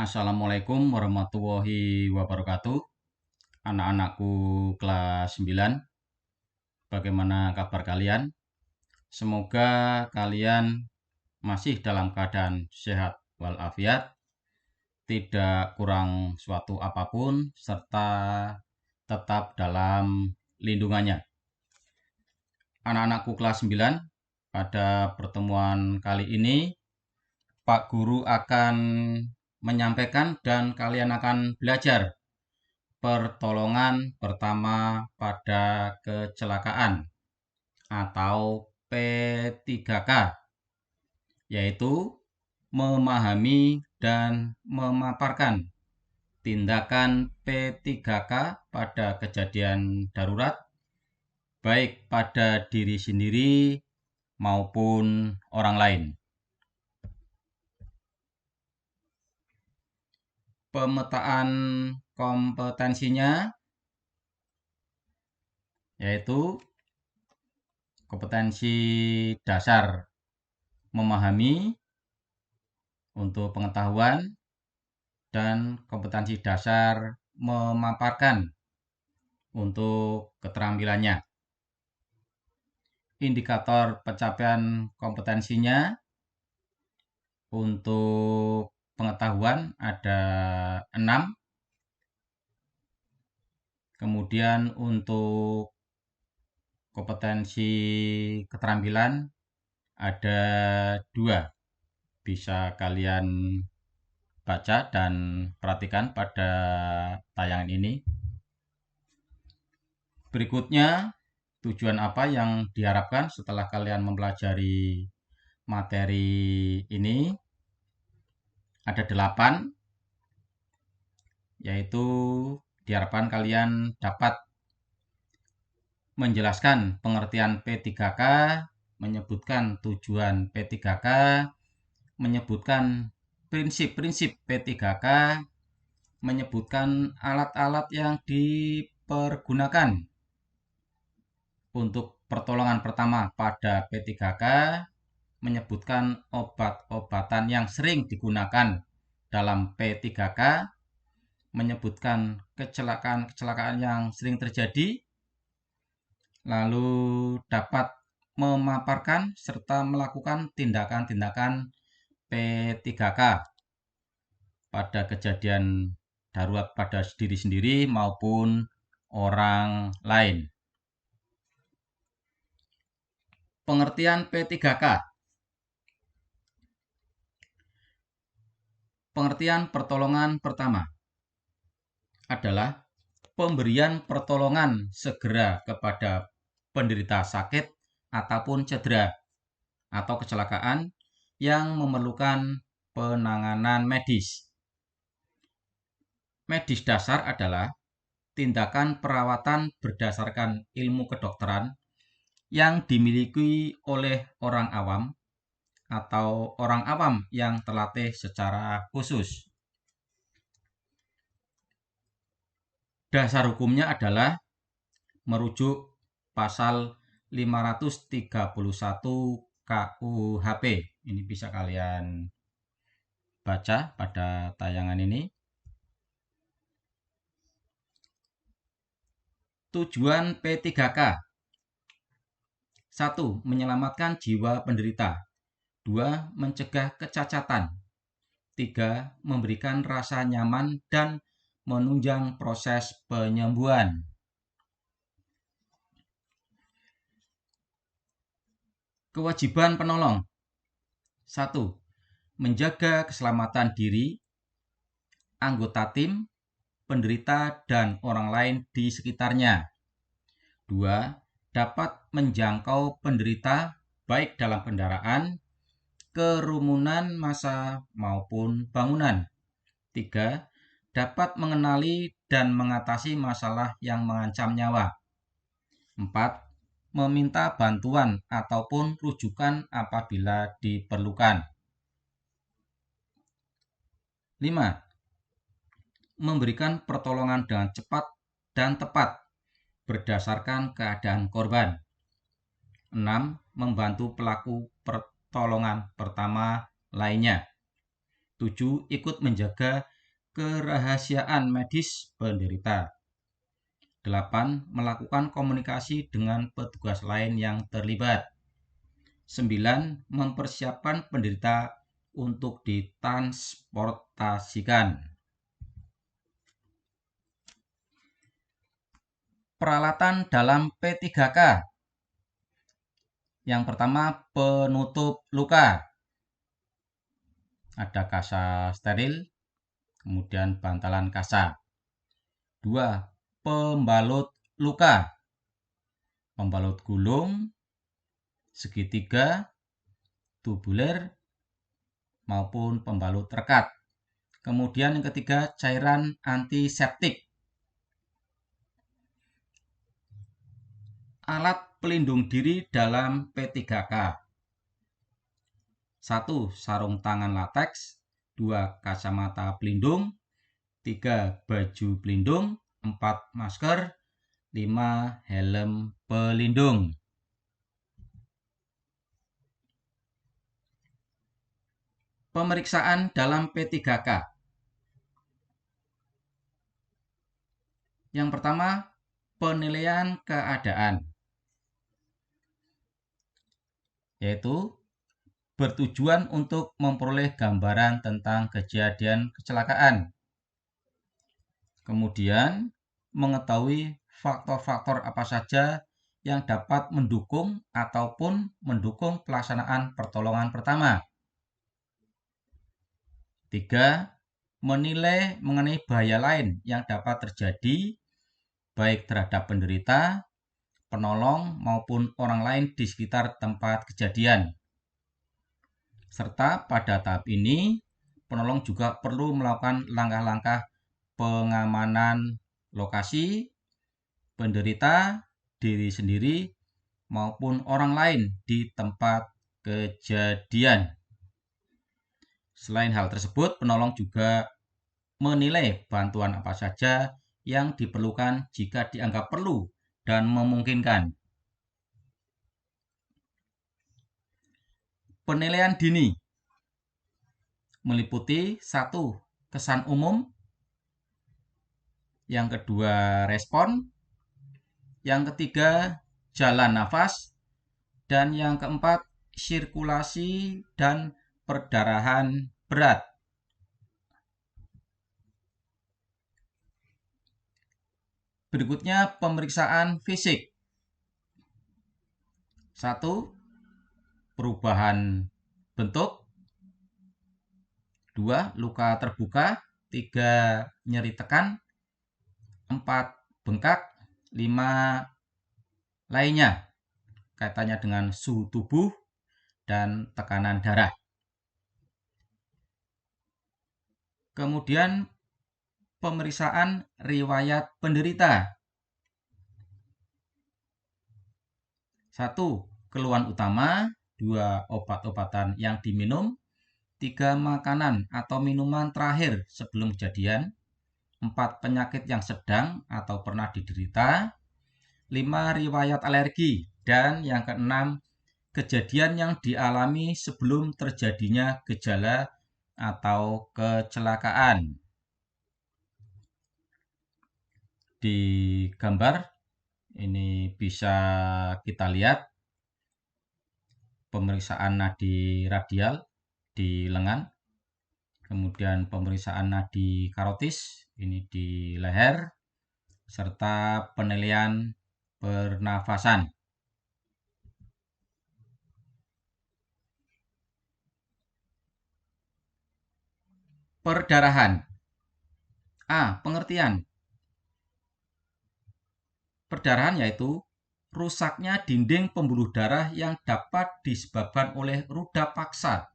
Assalamualaikum warahmatullahi wabarakatuh. Anak-anakku kelas 9, bagaimana kabar kalian? Semoga kalian masih dalam keadaan sehat walafiat, tidak kurang suatu apapun, serta tetap dalam lindungannya. Anak-anakku kelas 9, pada pertemuan kali ini Pak Guru akan menyampaikan dan kalian akan belajar pertolongan pertama pada kecelakaan atau P3K, yaitu memahami dan memaparkan tindakan P3K pada kejadian darurat, baik pada diri sendiri maupun orang lain. Pemetaan kompetensinya yaitu kompetensi dasar memahami untuk pengetahuan dan kompetensi dasar memaparkan untuk keterampilannya. Indikator pencapaian kompetensinya untuk pengetahuan ada 6. Kemudian untuk kompetensi keterampilan ada 2. Bisa kalian baca dan perhatikan pada tayangan ini. Berikutnya, tujuan apa yang diharapkan setelah kalian mempelajari materi ini? Ada 8, yaitu diharapkan kalian dapat menjelaskan pengertian P3K, menyebutkan tujuan P3K, menyebutkan prinsip-prinsip P3K, menyebutkan alat-alat yang dipergunakan untuk pertolongan pertama pada P3K, menyebutkan obat-obatan yang sering digunakan dalam P3K, menyebutkan kecelakaan-kecelakaan yang sering terjadi, lalu dapat memaparkan serta melakukan tindakan-tindakan P3K pada kejadian darurat pada diri sendiri maupun orang lain. Pengertian P3K. Pengertian pertolongan pertama adalah pemberian pertolongan segera kepada penderita sakit ataupun cedera atau kecelakaan yang memerlukan penanganan medis. Medis dasar adalah tindakan perawatan berdasarkan ilmu kedokteran yang dimiliki oleh orang awam atau orang awam yang terlatih secara khusus. Dasar hukumnya adalah merujuk pasal 531 KUHP. Ini bisa kalian baca pada tayangan ini. Tujuan P3K. 1. Menyelamatkan jiwa penderita. 2. Mencegah kecacatan. 3. Memberikan rasa nyaman dan menunjang proses penyembuhan. Kewajiban penolong. 1. Menjaga keselamatan diri, anggota tim, penderita, dan orang lain di sekitarnya. 2. Dapat menjangkau penderita baik dalam kendaraan, kerumunan massa maupun bangunan. 3. Dapat mengenali dan mengatasi masalah yang mengancam nyawa. 4. Meminta bantuan ataupun rujukan apabila diperlukan. 5. Memberikan pertolongan dengan cepat dan tepat berdasarkan keadaan korban. 6. Membantu pelaku pertolongan pertama lainnya. 7. Ikut menjaga kerahasiaan medis penderita. 8. Melakukan komunikasi dengan petugas lain yang terlibat. 9. Mempersiapkan penderita untuk ditransportasikan. Peralatan dalam P3K. Yang pertama, penutup luka. Ada kasa steril, kemudian bantalan kasa. 2. Pembalut luka. Pembalut gulung, segitiga, tubuler, maupun pembalut rekat. Kemudian yang ketiga, cairan antiseptik. Alat pelindung diri dalam P3K. 1. Sarung tangan lateks. 2. Kacamata pelindung. 3. Baju pelindung. 4. Masker. 5. Helm pelindung. Pemeriksaan dalam P3K. Yang pertama, penilaian keadaan, yaitu bertujuan untuk memperoleh gambaran tentang kejadian kecelakaan. Kemudian, mengetahui faktor-faktor apa saja yang dapat mendukung ataupun mendukung pelaksanaan pertolongan pertama. 3. Menilai mengenai bahaya lain yang dapat terjadi baik terhadap penderita, penolong, maupun orang lain di sekitar tempat kejadian. Serta pada tahap ini, penolong juga perlu melakukan langkah-langkah pengamanan lokasi, penderita, diri sendiri, maupun orang lain di tempat kejadian. Selain hal tersebut, penolong juga menilai bantuan apa saja yang diperlukan jika dianggap perlu dan memungkinkan. Penilaian dini meliputi 1. Kesan umum, yang kedua respon, yang ketiga jalan nafas, dan yang keempat sirkulasi dan perdarahan berat. Berikutnya pemeriksaan fisik. 1. Perubahan bentuk. 2. Luka terbuka. 3. Nyeri tekan. 4. Bengkak. 5. Lainnya kaitannya dengan suhu tubuh dan tekanan darah. Kemudian pemeriksaan riwayat penderita. 1. Keluhan utama. 2. Obat-obatan yang diminum. 3. Makanan atau minuman terakhir sebelum kejadian. 4. Penyakit yang sedang atau pernah diderita. 5. Riwayat alergi. Dan yang keenam, kejadian yang dialami sebelum terjadinya gejala atau kecelakaan. Di gambar ini bisa kita lihat pemeriksaan nadi radial di lengan, kemudian pemeriksaan nadi karotis ini di leher, serta penilaian pernafasan. Perdarahan. A. Pengertian. Perdarahan yaitu rusaknya dinding pembuluh darah yang dapat disebabkan oleh ruda paksa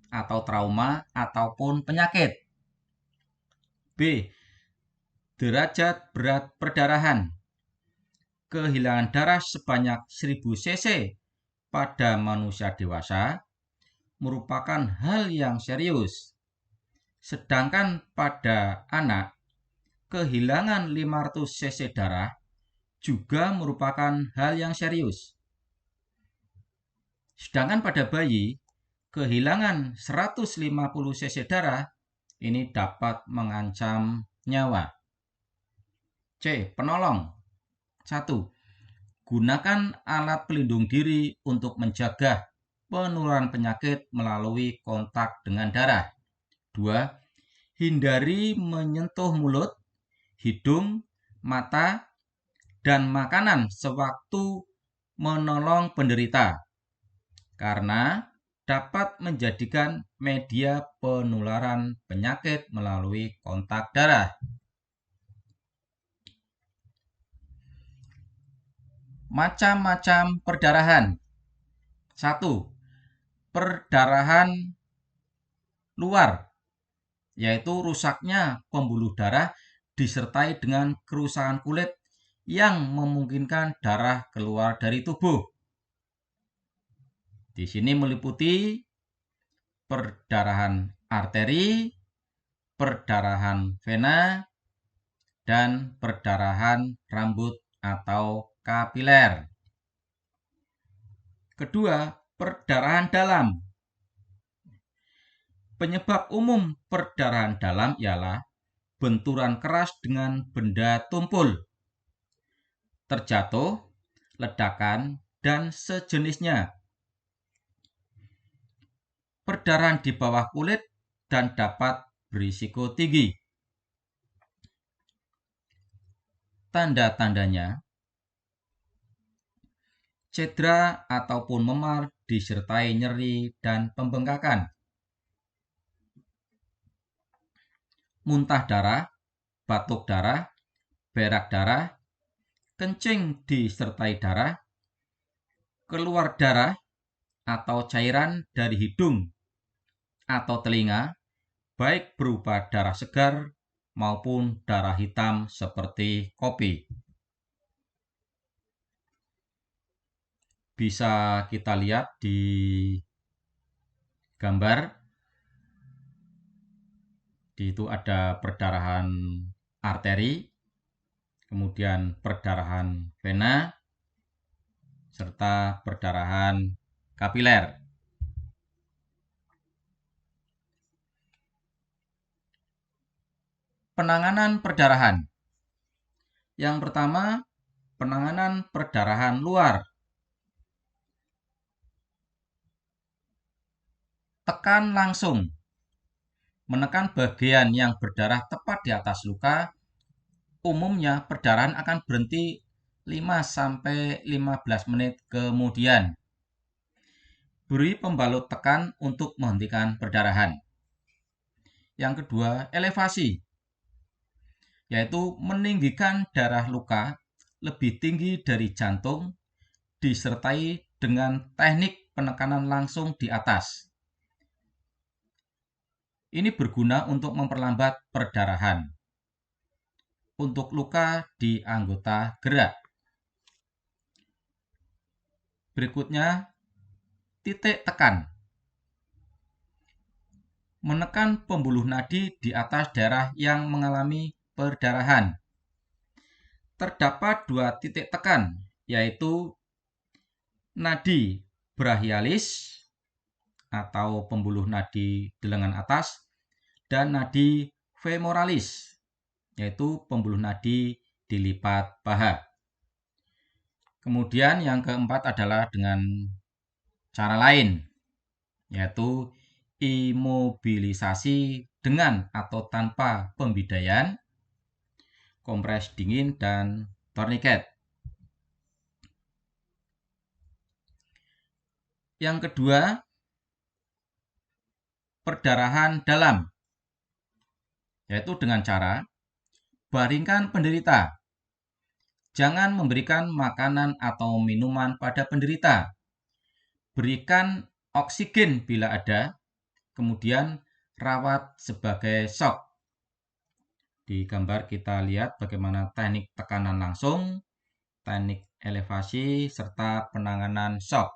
atau trauma ataupun penyakit. B. Derajat berat perdarahan. Kehilangan darah sebanyak 1000 cc pada manusia dewasa merupakan hal yang serius. Sedangkan pada anak, kehilangan 500 cc darah juga merupakan hal yang serius. Sedangkan pada bayi, kehilangan 150 cc darah ini dapat mengancam nyawa. C. Penolong. 1. Gunakan alat pelindung diri untuk mencegah penularan penyakit melalui kontak dengan darah. 2. Hindari menyentuh mulut, hidung, mata, dan makanan sewaktu menolong penderita, karena dapat menjadikan media penularan penyakit melalui kontak darah. Macam-macam perdarahan. 1. Perdarahan luar, yaitu rusaknya pembuluh darah disertai dengan kerusakan kulit yang memungkinkan darah keluar dari tubuh. Di sini meliputi perdarahan arteri, perdarahan vena, dan perdarahan rambut atau kapiler. Kedua, perdarahan dalam. Penyebab umum perdarahan dalam ialah benturan keras dengan benda tumpul, terjatuh, ledakan, dan sejenisnya. Perdarahan di bawah kulit dan dapat berisiko tinggi. Tanda-tandanya: cedera ataupun memar disertai nyeri dan pembengkakan, muntah darah, batuk darah, berak darah, kencing disertai darah, keluar darah atau cairan dari hidung atau telinga, baik berupa darah segar maupun darah hitam seperti kopi. Bisa kita lihat di gambar. Di itu ada perdarahan arteri, kemudian perdarahan vena, serta perdarahan kapiler. Penanganan perdarahan. Yang pertama, penanganan perdarahan luar. Tekan langsung. Menekan bagian yang berdarah tepat di atas luka. Umumnya perdarahan akan berhenti 5-15 menit kemudian. Beri pembalut tekan untuk menghentikan perdarahan. Yang kedua, elevasi, yaitu meninggikan darah luka lebih tinggi dari jantung disertai dengan teknik penekanan langsung di atas. Ini berguna untuk memperlambat perdarahan untuk luka di anggota gerak. Berikutnya, titik tekan. Menekan pembuluh nadi di atas daerah yang mengalami perdarahan. Terdapat 2 titik tekan, yaitu nadi brachialis atau pembuluh nadi di lengan atas, dan nadi femoralis, yaitu pembuluh nadi di lipat paha. Kemudian yang keempat adalah dengan cara lain, yaitu imobilisasi dengan atau tanpa pembidaian, kompres dingin, dan torniket. Yang kedua, perdarahan dalam, yaitu dengan cara baringkan penderita. Jangan memberikan makanan atau minuman pada penderita. Berikan oksigen bila ada, kemudian rawat sebagai shock. Di gambar kita lihat bagaimana teknik tekanan langsung, teknik elevasi, serta penanganan shock.